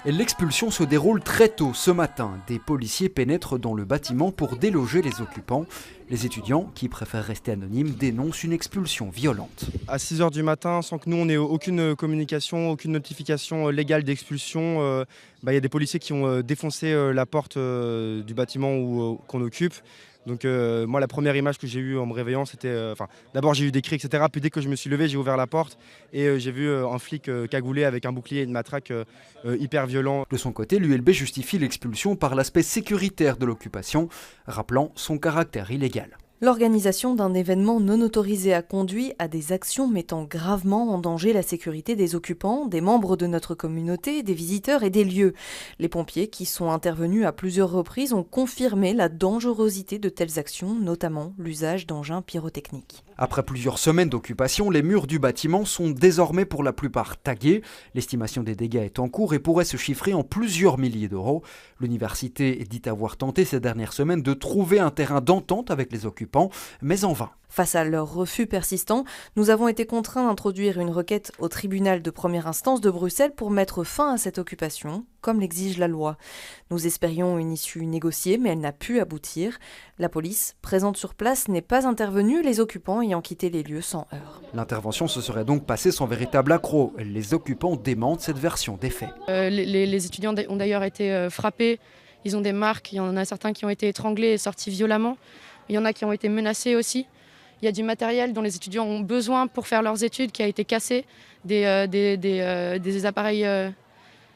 L'expulsion se déroule très tôt ce matin. Des policiers pénètrent dans le bâtiment pour déloger les occupants. Les étudiants, qui préfèrent rester anonymes, dénoncent une expulsion violente. À 6 h du matin, sans que nous on ait aucune communication, aucune notification légale d'expulsion, y a des policiers qui ont défoncé la porte du bâtiment qu'on occupe. Donc moi la première image que j'ai eue en me réveillant, c'était... d'abord j'ai eu des cris, etc. Puis dès que je me suis levé, j'ai ouvert la porte et j'ai vu un flic cagoulé avec un bouclier et une matraque hyper violent. De son côté, l'ULB justifie l'expulsion par l'aspect sécuritaire de l'occupation, rappelant son caractère illégal. L'organisation d'un événement non autorisé a conduit à des actions mettant gravement en danger la sécurité des occupants, des membres de notre communauté, des visiteurs et des lieux. Les pompiers, qui sont intervenus à plusieurs reprises, ont confirmé la dangerosité de telles actions, notamment l'usage d'engins pyrotechniques. Après plusieurs semaines d'occupation, les murs du bâtiment sont désormais pour la plupart tagués. L'estimation des dégâts est en cours et pourrait se chiffrer en plusieurs milliers d'euros. L'université dit avoir tenté ces dernières semaines de trouver un terrain d'entente avec les occupants, mais en vain. Face à leur refus persistant, nous avons été contraints d'introduire une requête au tribunal de première instance de Bruxelles pour mettre fin à cette occupation, comme l'exige la loi. Nous espérions une issue négociée, mais elle n'a pu aboutir. La police, présente sur place, n'est pas intervenue, les occupants ayant quitté les lieux sans heurts. L'intervention se serait donc passée sans véritable accroc. Les occupants démentent cette version des faits. Les étudiants ont d'ailleurs été frappés, ils ont des marques, il y en a certains qui ont été étranglés et sortis violemment, il y en a qui ont été menacés aussi. Il y a du matériel dont les étudiants ont besoin pour faire leurs études qui a été cassé, des appareils,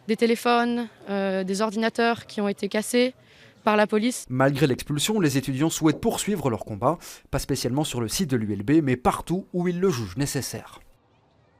des téléphones, des ordinateurs qui ont été cassés par la police. Malgré l'expulsion, les étudiants souhaitent poursuivre leur combat, pas spécialement sur le site de l'ULB, mais partout où ils le jugent nécessaire.